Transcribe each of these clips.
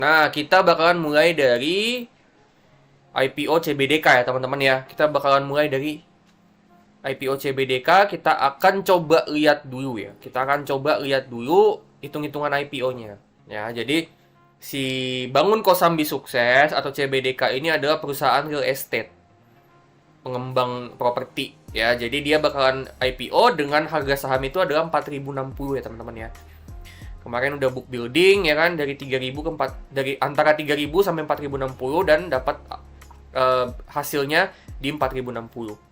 Nah, kita bakalan mulai dari IPO CBDK ya teman-teman ya. Kita bakalan mulai dari IPO CBDK, kita akan coba lihat dulu ya. Kita akan coba lihat dulu hitung-hitungan IPO-nya. Ya, jadi si Bangun Kosambi Sukses atau CBDK ini adalah perusahaan real estate, pengembang properti ya. Jadi dia bakalan IPO dengan harga saham itu adalah 4.060 ya teman-teman ya. Kemarin udah book building ya kan, dari 3.000 ke 4, dari antara 3.000 sampai 4.060 dan dapat hasilnya di 4.060.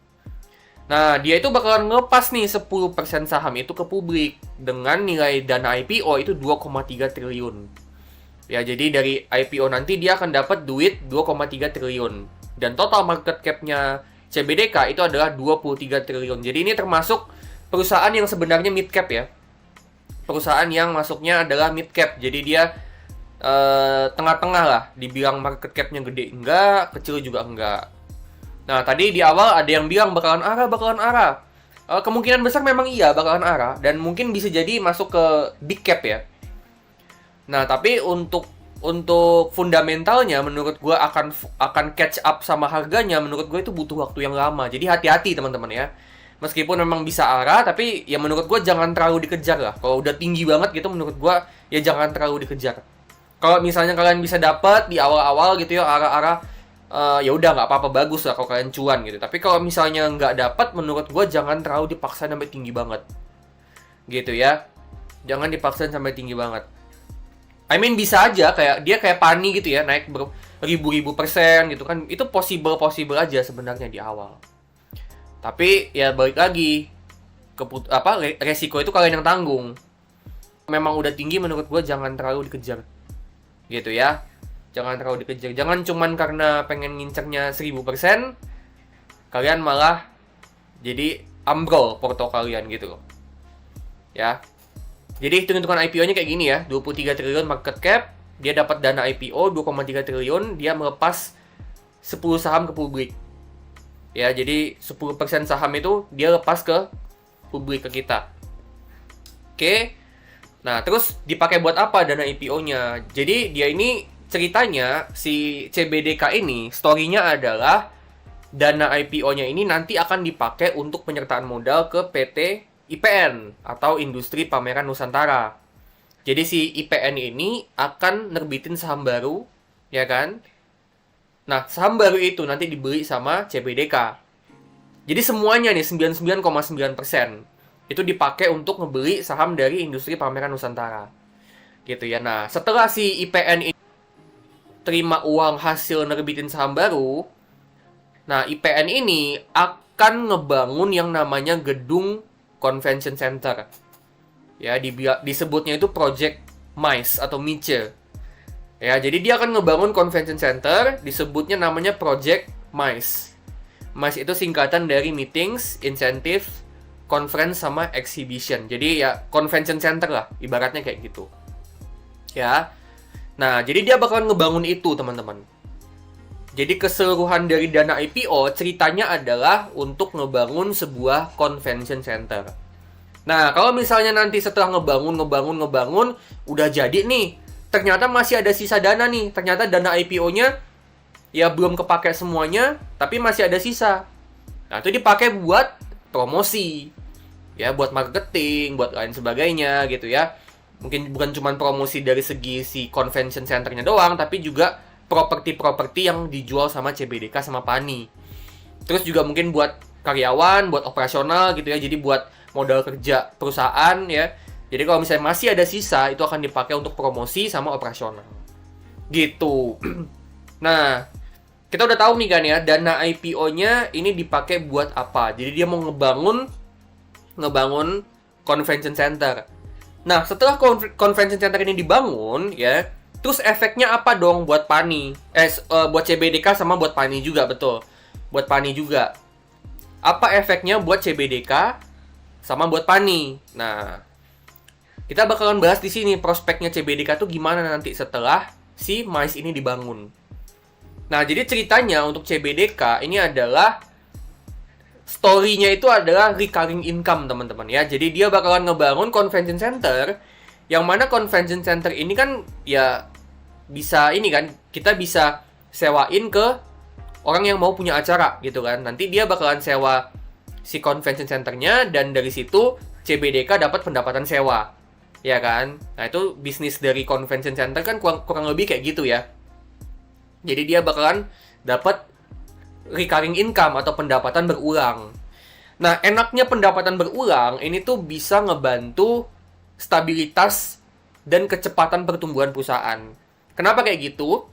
Nah, dia itu bakalan ngelepas nih 10% saham itu ke publik dengan nilai dana IPO itu 2,3 triliun. Ya, jadi dari IPO nanti dia akan dapat duit 2,3 triliun. Dan total market cap-nya CBDK itu adalah 23 triliun. Jadi ini termasuk perusahaan yang sebenarnya mid cap ya. Perusahaan yang masuknya adalah mid cap. Jadi dia tengah-tengah lah. Dibilang market cap-nya gede enggak, kecil juga enggak. Nah, tadi di awal ada yang bilang bakalan arah. Kemungkinan besar memang iya bakalan arah. Dan mungkin bisa jadi masuk ke big cap ya. Nah, tapi untuk fundamentalnya menurut gue akan catch up sama harganya, menurut gue itu butuh waktu yang lama. Jadi hati-hati teman-teman ya. Meskipun memang bisa arah, tapi ya menurut gue jangan terlalu dikejar lah. Kalau udah tinggi banget gitu menurut gue ya jangan terlalu dikejar. Kalau misalnya kalian bisa dapat di awal-awal gitu ya arah-arah, ya udah nggak apa-apa, bagus lah kalau kalian cuan gitu. Tapi kalau misalnya nggak dapat, menurut gue jangan terlalu dipaksa sampai tinggi banget gitu ya. Jangan dipaksa sampai tinggi banget. I mean bisa aja kayak dia kayak Pani gitu ya, naik ribu-ribu persen gitu kan. Itu possible aja sebenarnya di awal. Tapi ya balik lagi, resiko itu kalian yang tanggung. Memang udah tinggi, menurut gue jangan terlalu dikejar gitu ya. Jangan terlalu dikejar. Jangan cuman karena pengen ngincernya 1000%, kalian malah jadi ambrol porto kalian gitu loh. Ya. Jadi hitung-hitungan IPO-nya kayak gini ya, 23 triliun market cap, dia dapat dana IPO 2,3 triliun, dia melepas 10 saham ke publik. Ya, jadi 10% saham itu dia lepas ke publik, ke kita. Oke. Nah, terus dipakai buat apa dana IPO-nya? Jadi dia ini ceritanya si CBDK ini story-nya adalah dana IPO-nya ini nanti akan dipakai untuk penyertaan modal ke PT IPN atau Industri Pameran Nusantara. Jadi si IPN ini akan nerbitin saham baru, ya kan? Nah, saham baru itu nanti dibeli sama CBDK. Jadi semuanya nih 99,9% itu dipakai untuk ngebeli saham dari Industri Pameran Nusantara. Gitu ya. Nah, setelah si IPN ini terima uang hasil nerbitin saham baru, nah IPN ini akan ngebangun yang namanya gedung convention center. Ya, disebutnya itu Project MICE atau MICE. Ya, jadi dia akan ngebangun convention center, disebutnya namanya Project MICE. MICE itu singkatan dari Meetings, Incentive, Conference sama Exhibition. Jadi ya convention center lah, ibaratnya kayak gitu. Ya. Nah, jadi dia bakalan ngebangun itu, teman-teman. Jadi keseluruhan dari dana IPO ceritanya adalah untuk ngebangun sebuah convention center. Nah, kalau misalnya nanti setelah ngebangun, udah jadi nih, ternyata masih ada sisa dana nih. Ternyata dana IPO-nya ya belum kepake semuanya, tapi masih ada sisa. Nah, itu dipakai buat promosi. Ya, buat marketing, buat lain sebagainya gitu ya. Mungkin bukan cuma promosi dari segi si convention centernya doang, tapi juga properti-properti yang dijual sama CBDK sama Pani. Terus juga mungkin buat karyawan, buat operasional gitu ya. Jadi buat modal kerja perusahaan ya. Jadi kalau misalnya masih ada sisa, itu akan dipakai untuk promosi sama operasional. Gitu. Nah, kita udah tahu nih kan ya, dana IPO-nya ini dipakai buat apa. Jadi dia mau ngebangun convention center. Nah, setelah convention center ini dibangun, ya, terus efeknya apa dong buat Pani? Buat CBDK sama buat Pani juga, betul. Buat Pani juga. Apa efeknya buat CBDK sama buat Pani? Nah, kita bakalan bahas di sini prospeknya CBDK tuh gimana nanti setelah si MICE ini dibangun. Nah, jadi ceritanya untuk CBDK ini adalah story-nya itu adalah recurring income, teman-teman ya. Jadi dia bakalan ngebangun convention center, yang mana convention center ini kan ya bisa ini kan, kita bisa sewain ke orang yang mau punya acara gitu kan. Nanti dia bakalan sewa si convention centernya, dan dari situ CBDK dapat pendapatan sewa, ya kan. Nah itu bisnis dari convention center kan kurang lebih kayak gitu ya. Jadi dia bakalan dapat recurring income atau pendapatan berulang. Nah enaknya pendapatan berulang ini tuh bisa ngebantu stabilitas dan kecepatan pertumbuhan perusahaan. Kenapa kayak gitu?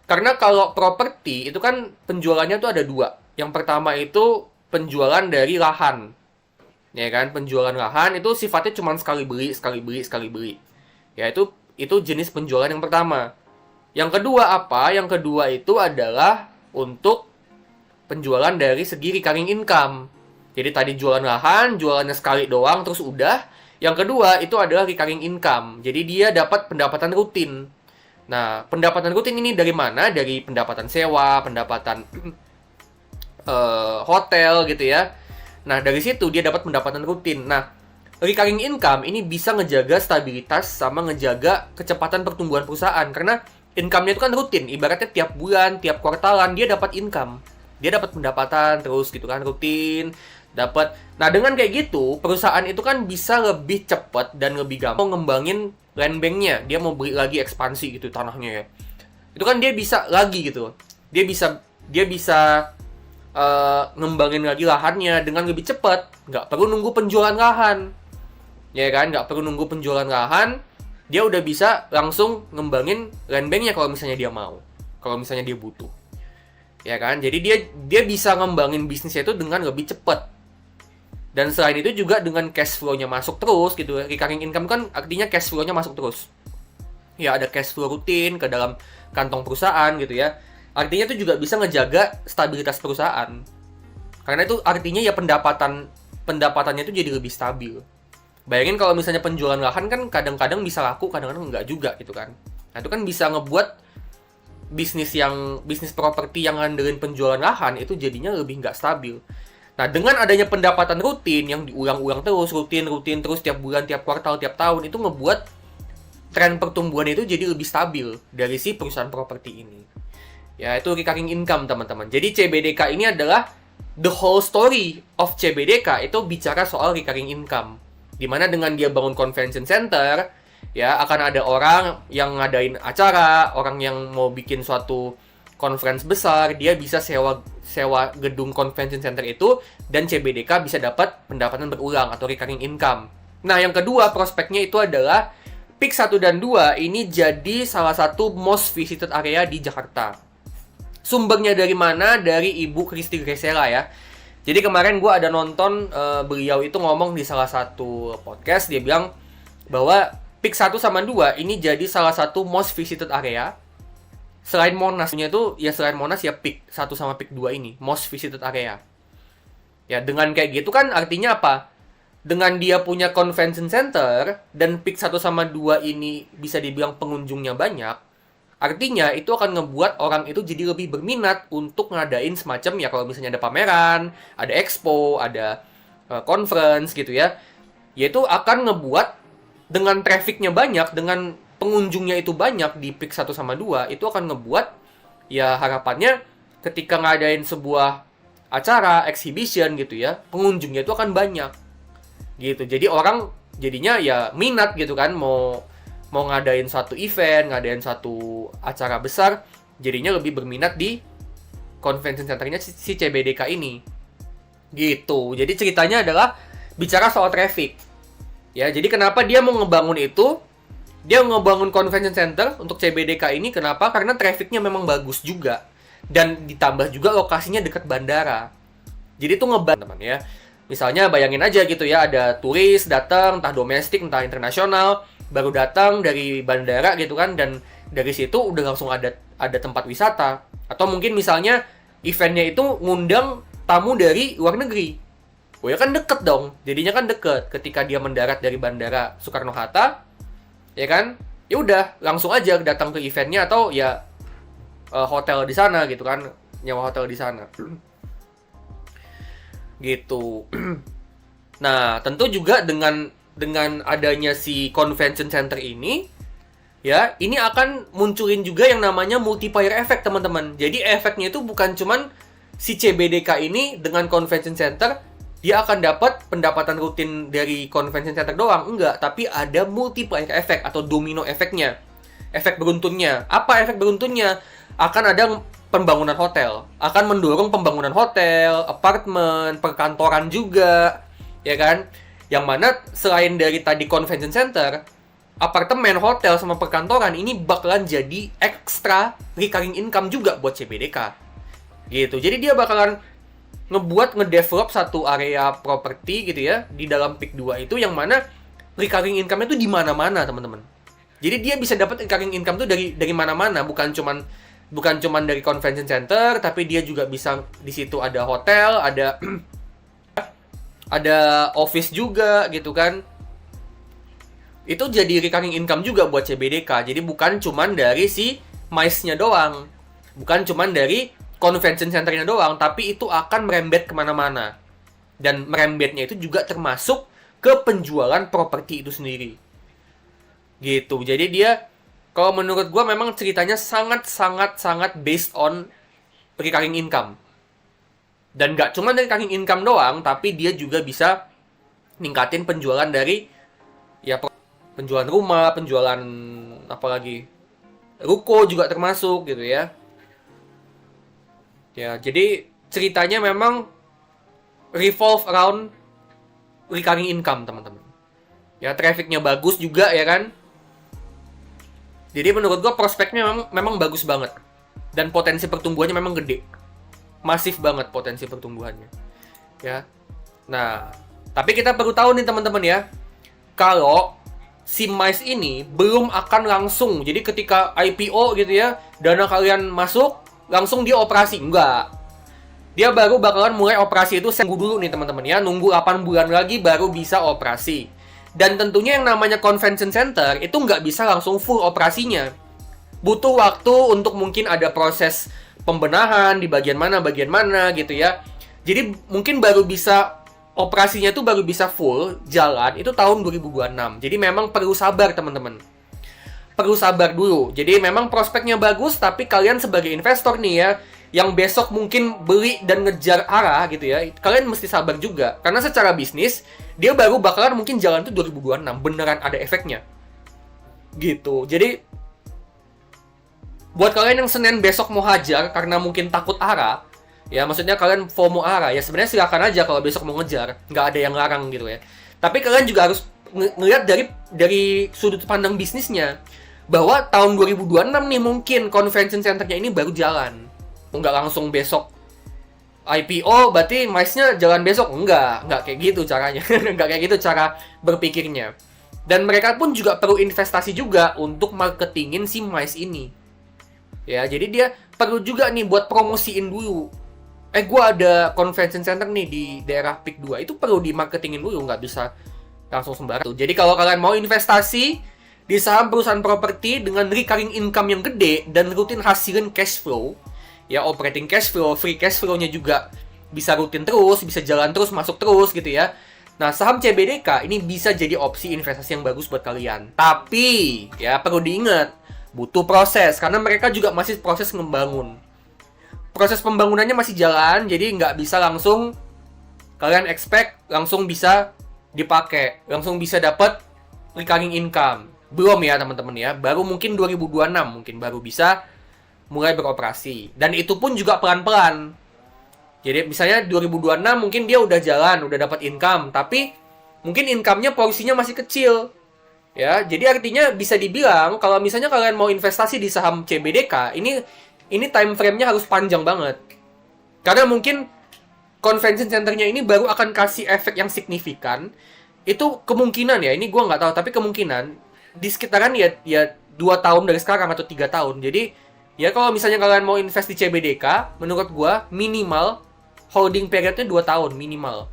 Karena kalau properti itu kan penjualannya tuh ada dua. Yang pertama itu penjualan dari lahan. Ya kan, penjualan lahan itu sifatnya cuma sekali beli, sekali beli, sekali beli. Ya itu jenis penjualan yang pertama. Yang kedua apa? Yang kedua itu adalah untuk penjualan dari segi recurring income. Jadi tadi jualan lahan, jualannya sekali doang terus udah. Yang kedua itu adalah recurring income. Jadi dia dapat pendapatan rutin. Nah, pendapatan rutin ini dari mana? Dari pendapatan sewa, pendapatan hotel gitu ya. Nah, dari situ dia dapat pendapatan rutin. Nah, recurring income ini bisa ngejaga stabilitas sama ngejaga kecepatan pertumbuhan perusahaan. Karena income-nya itu kan rutin. Ibaratnya tiap bulan, tiap kuartalan dia dapat income. Dia dapat pendapatan terus gitu kan, rutin. Dapat. Nah, dengan kayak gitu, perusahaan itu kan bisa lebih cepat dan lebih gampang ngembangin land bank-nya. Dia mau beli lagi ekspansi gitu tanahnya ya. Itu kan dia bisa lagi gitu. Dia bisa ngembangin lagi lahannya dengan lebih cepat. Nggak perlu nunggu penjualan lahan. Ya kan, nggak perlu nunggu penjualan lahan. Dia udah bisa langsung ngembangin land bank-nya kalau misalnya dia mau. Kalau misalnya dia butuh. Ya kan, jadi dia bisa ngembangin bisnisnya itu dengan lebih cepat. Dan selain itu juga dengan cash flow-nya masuk terus gitu. Recurring income kan artinya cash flow-nya masuk terus. Ya ada cash flow rutin ke dalam kantong perusahaan gitu ya. Artinya itu juga bisa ngejaga stabilitas perusahaan. Karena itu artinya ya pendapatannya itu jadi lebih stabil. Bayangin kalau misalnya penjualan lahan kan kadang-kadang bisa laku, kadang-kadang enggak juga gitu kan. Nah itu kan bisa ngebuat bisnis properti yang ngandelin penjualan lahan itu jadinya lebih nggak stabil. Nah, dengan adanya pendapatan rutin yang diulang-ulang terus, rutin terus tiap bulan, tiap kuartal, tiap tahun, itu ngebuat tren pertumbuhan itu jadi lebih stabil dari si perusahaan properti ini. Ya, itu recurring income, teman-teman. Jadi CBDK ini adalah the whole story of CBDK itu bicara soal recurring income. Dimana dengan dia bangun convention center, ya akan ada orang yang ngadain acara, orang yang mau bikin suatu conference besar, dia bisa sewa gedung convention center itu, dan CBDK bisa dapat pendapatan berulang atau recurring income. Nah, yang kedua prospeknya itu adalah PIK 1 dan 2 ini jadi salah satu most visited area di Jakarta. Sumbernya dari mana? Dari Ibu Christy Gresela ya. Jadi kemarin gue ada nonton beliau itu ngomong di salah satu podcast, dia bilang bahwa PIK 1 sama 2 ini jadi salah satu most visited area. Selain Monasnya itu, ya selain Monas ya PIK 1 sama PIK 2 ini, most visited area. Ya dengan kayak gitu kan artinya apa? Dengan dia punya convention center, dan PIK 1 sama 2 ini bisa dibilang pengunjungnya banyak, artinya itu akan ngebuat orang itu jadi lebih berminat untuk ngadain semacam ya kalau misalnya ada pameran, ada expo, ada conference gitu ya. Yaitu akan ngebuat dengan trafficnya banyak, dengan pengunjungnya itu banyak di PIK 1 sama 2, itu akan ngebuat ya harapannya ketika ngadain sebuah acara, exhibition gitu ya, pengunjungnya itu akan banyak. Gitu. Jadi orang jadinya ya minat gitu kan, mau ngadain satu event, ngadain satu acara besar, jadinya lebih berminat di convention centernya si CBDK ini. Gitu. Jadi ceritanya adalah bicara soal traffic. Ya, jadi kenapa dia mau ngebangun itu? Dia ngebangun convention center untuk CBDK ini, kenapa? Karena trafficnya memang bagus juga. Dan ditambah juga lokasinya dekat bandara. Jadi itu ngebangun, teman ya. Misalnya bayangin aja gitu ya, ada turis datang, entah domestik, entah internasional, baru datang dari bandara gitu kan, dan dari situ udah langsung ada tempat wisata. Atau mungkin misalnya eventnya itu ngundang tamu dari luar negeri. Oh ya kan deket dong, jadinya kan deket. Ketika dia mendarat dari bandara Soekarno-Hatta, ya kan, ya udah langsung aja datang ke eventnya, atau ya hotel di sana gitu kan, nyewa hotel di sana. Gitu. Nah, tentu juga dengan adanya si convention center ini, ya, ini akan munculin juga yang namanya multiplier effect, teman-teman. Jadi efeknya itu bukan cuman si CBDK ini dengan convention center dia akan dapat pendapatan rutin dari convention center doang, enggak, tapi ada multiplier effect atau domino efeknya. Efek beruntunnya. Apa efek beruntunnya? Akan ada pembangunan hotel, akan mendorong pembangunan hotel, apartemen, perkantoran juga, ya kan? Yang mana selain dari tadi convention center, apartemen, hotel, sama perkantoran ini bakalan jadi ekstra recurring income juga buat CBDK. Gitu. Jadi dia bakalan ngedevelop satu area properti gitu ya di dalam Peak 2 itu yang mana recurring income-nya tuh di mana-mana, teman-teman. Jadi dia bisa dapat recurring income tuh dari mana-mana, bukan cuman dari convention center, tapi dia juga bisa di situ ada hotel, ada ada office juga gitu kan. Itu jadi recurring income juga buat CBDK. Jadi bukan cuman dari si MICE-nya doang. Bukan cuman dari convention center-nya doang, tapi itu akan merembet kemana-mana. Dan merembetnya itu juga termasuk ke penjualan properti itu sendiri. Gitu. Jadi dia, kalau menurut gue memang ceritanya sangat based on recurring income. Dan gak cuma dari recurring income doang, tapi dia juga bisa ningkatin penjualan dari ya penjualan rumah, penjualan apalagi ruko juga termasuk gitu ya. Ya, jadi ceritanya memang revolve around recurring income, teman-teman. Ya, trafficnya bagus juga ya kan. Jadi menurut gua prospeknya memang bagus banget. Dan potensi pertumbuhannya memang gede. Masif banget potensi pertumbuhannya. Ya. Nah, tapi kita perlu tahu nih teman-teman ya. Kalau si MICE ini belum akan langsung. Jadi ketika IPO gitu ya, dana kalian masuk, langsung dia operasi. Enggak. Dia baru bakalan mulai operasi itu nunggu dulu nih teman-teman ya. Nunggu 8 bulan lagi baru bisa operasi. Dan tentunya yang namanya convention center itu nggak bisa langsung full operasinya. Butuh waktu untuk mungkin ada proses pembenahan di bagian mana gitu ya. Jadi mungkin baru bisa operasinya tuh baru bisa full jalan itu tahun 2026. Jadi memang perlu sabar teman-teman. Perlu sabar dulu. Jadi memang prospeknya bagus, tapi kalian sebagai investor nih ya, yang besok mungkin beli dan ngejar arah gitu ya, kalian mesti sabar juga. Karena secara bisnis, dia baru bakalan mungkin jalan tuh 2026. Beneran ada efeknya. Gitu. Jadi, buat kalian yang Senin besok mau hajar karena mungkin takut arah, ya maksudnya kalian FOMO arah, ya sebenarnya silakan aja kalau besok mau ngejar. Nggak ada yang larang gitu ya. Tapi kalian juga harus ngelihat dari sudut pandang bisnisnya. Bahwa tahun 2026 nih mungkin convention center-nya ini baru jalan. Nggak langsung besok IPO, berarti MICE-nya jalan besok. Nggak kayak gitu caranya. Nggak kayak gitu cara berpikirnya. Dan mereka pun juga perlu investasi juga untuk marketingin si MICE ini. Ya, jadi dia perlu juga nih buat promosiin dulu. Gua ada convention center nih di daerah Peak 2. Itu perlu di marketingin dulu, nggak bisa langsung sembarang. Jadi kalau kalian mau investasi di saham perusahaan properti dengan recurring income yang gede dan rutin hasilin cash flow, ya operating cash flow, free cash flow-nya juga bisa rutin terus, bisa jalan terus, masuk terus gitu ya. Nah, saham CBDK ini bisa jadi opsi investasi yang bagus buat kalian. Tapi, ya perlu diingat, butuh proses, karena mereka juga masih proses membangun. Proses pembangunannya masih jalan, jadi nggak bisa langsung kalian expect langsung bisa dipakai, langsung bisa dapat recurring income. Belum ya teman-teman ya, baru mungkin 2026 mungkin baru bisa mulai beroperasi. Dan itu pun juga pelan-pelan. Jadi misalnya 2026 mungkin dia udah jalan, udah dapat income, tapi mungkin income-nya porsinya masih kecil. Ya, jadi artinya bisa dibilang kalau misalnya kalian mau investasi di saham CBDK, ini time frame-nya harus panjang banget. Karena mungkin convention center-nya ini baru akan kasih efek yang signifikan. Itu kemungkinan ya, ini gue nggak tahu, tapi kemungkinan di sekitaran ya 2 tahun dari sekarang atau 3 tahun. Jadi ya kalau misalnya kalian mau invest di CBDK, menurut gua minimal holding periodnya 2 tahun minimal.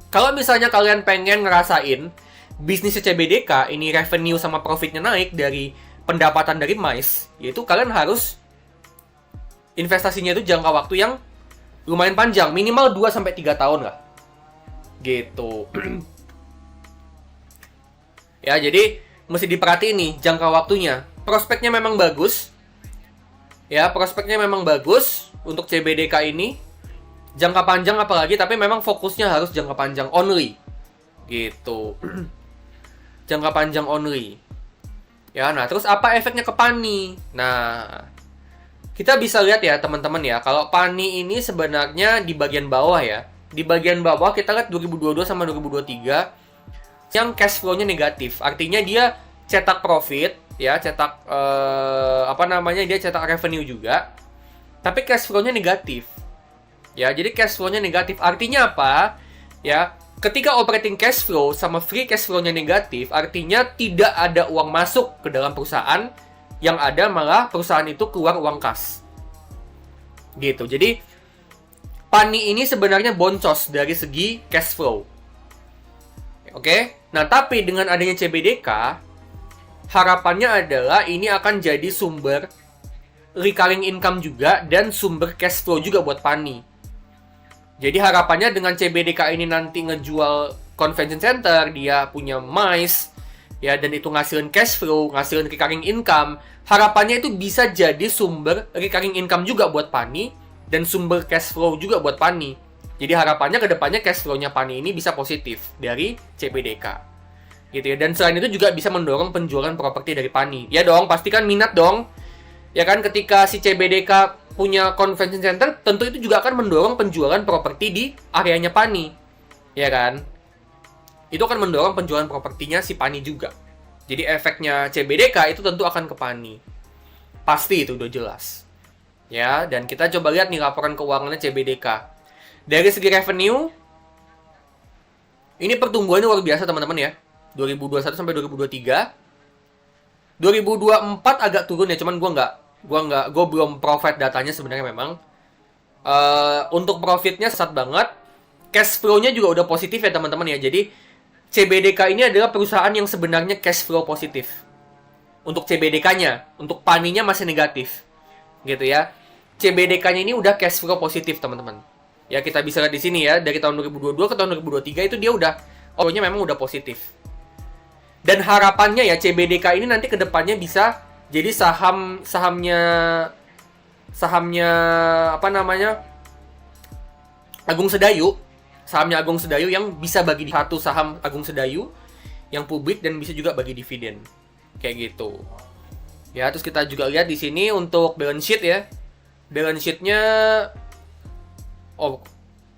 Kalau misalnya kalian pengen ngerasain bisnisnya CBDK ini revenue sama profitnya naik dari pendapatan dari MICE, yaitu kalian harus investasinya itu jangka waktu yang lumayan panjang, minimal 2-3 tahun lah. Gitu. Ya, jadi mesti diperhatiin nih jangka waktunya. Prospeknya memang bagus. Ya, prospeknya memang bagus untuk CBDK ini. Jangka panjang apalagi, tapi memang fokusnya harus jangka panjang only. Gitu. Jangka panjang only. Ya, nah terus apa efeknya ke PANI? Nah, kita bisa lihat ya teman-teman ya, kalau PANI ini sebenarnya di bagian bawah ya. Di bagian bawah kita lihat 2022 sama 2023 yang cash flow-nya negatif. Artinya dia cetak profit ya, cetak dia cetak revenue juga. Tapi cash flow-nya negatif. Ya, jadi cash flow-nya negatif. Artinya apa? Ya, ketika operating cash flow sama free cash flow-nya negatif, artinya tidak ada uang masuk ke dalam perusahaan, yang ada malah perusahaan itu keluar uang kas. Gitu. Jadi PANI ini sebenarnya boncos dari segi cash flow. Oke? Nah, tapi dengan adanya CBDK, harapannya adalah ini akan jadi sumber recurring income juga dan sumber cash flow juga buat PANI. Jadi harapannya dengan CBDK ini nanti ngejual convention center, dia punya MICE, ya, dan itu ngasilin cash flow, ngasilin recurring income. Harapannya itu bisa jadi sumber recurring income juga buat PANI, dan sumber cash flow juga buat PANI. Jadi harapannya ke depannya cash flow-nya PANI ini bisa positif dari CBDK. Gitu ya. Dan selain itu juga bisa mendorong penjualan properti dari PANI. Ya dong, pastikan minat dong. Ya kan, ketika si CBDK punya convention center, tentu itu juga akan mendorong penjualan properti di areanya PANI. Ya kan? Itu akan mendorong penjualan propertinya si PANI juga. Jadi efeknya CBDK itu tentu akan ke PANI. Pasti itu udah jelas. Ya, dan kita coba lihat nih laporan keuangannya CBDK. Dari segi revenue, ini pertumbuhannya luar biasa teman-teman ya. 2021 sampai 2023. 2024 agak turun ya, cuman gue belum profit datanya sebenarnya memang. Untuk profitnya sesat banget. Cash flow-nya juga udah positif ya teman-teman ya. Jadi CBDK ini adalah perusahaan yang sebenarnya cash flow positif. Untuk CBDK-nya, untuk PANI-nya masih negatif. Gitu ya. CBDK-nya ini udah cash flow positif teman-teman. Ya, kita bisa lihat di sini ya, dari tahun 2022 ke tahun 2023 itu dia udah memang udah positif. Dan harapannya ya CBDK ini nanti ke depannya bisa jadi sahamnya Agung Sedayu, sahamnya Agung Sedayu yang bisa bagi satu saham Agung Sedayu yang publik dan bisa juga bagi dividen. Kayak gitu. Ya, terus kita juga lihat di sini untuk balance sheet ya. Balance sheet-nya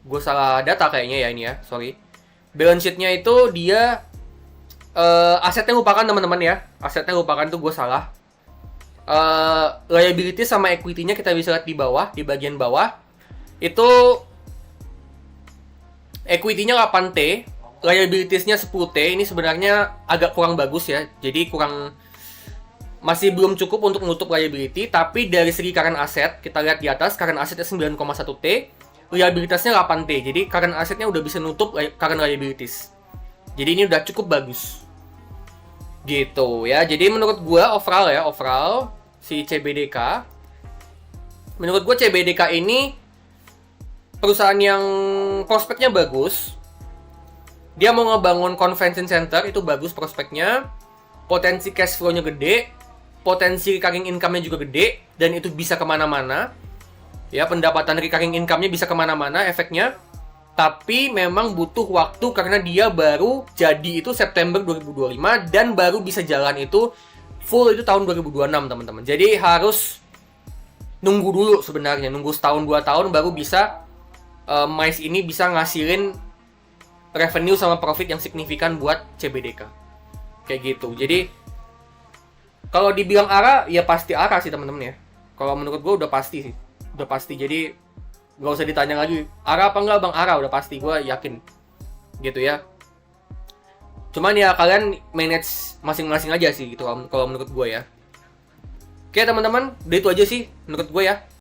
gue salah data kayaknya ya ini ya, sorry. Balance sheet-nya itu dia asetnya lupakan teman-teman ya. Asetnya lupakan tuh gue salah. Liability sama equity-nya kita bisa lihat di bawah, di bagian bawah. Itu equity-nya 8T, liabilities-nya 10T. Ini sebenarnya agak kurang bagus ya. Jadi masih belum cukup untuk menutup liability, tapi dari segi current asset, kita lihat di atas, current assetnya 9,1T, liabilitasnya 8T. Jadi current assetnya udah bisa nutup current liabilities. Jadi ini udah cukup bagus. Gitu ya. Jadi menurut gua overall si CBDK, menurut gua CBDK ini perusahaan yang prospeknya bagus. Dia mau ngebangun convention center, itu bagus prospeknya. Potensi cash flow-nya gede, potensi recurring income-nya juga gede, dan itu bisa kemana-mana. Ya, pendapatan recurring income-nya bisa kemana-mana efeknya. Tapi memang butuh waktu karena dia baru jadi itu September 2025 dan baru bisa jalan itu full itu tahun 2026 teman-teman. Jadi harus nunggu dulu sebenarnya, nunggu setahun 2 tahun baru bisa MICE ini bisa ngasilin revenue sama profit yang signifikan buat CBDK. Kayak gitu. Jadi kalau dibilang ARA, ya pasti ARA sih teman-teman ya. Kalau menurut gue udah pasti sih. Udah pasti. Jadi gak usah ditanya lagi ARA apa enggak bang, ARA udah pasti, gue yakin. Gitu ya. Cuman ya kalian manage masing-masing aja sih gitu kalau menurut gue ya. Oke teman-teman, udah itu aja sih menurut gue ya.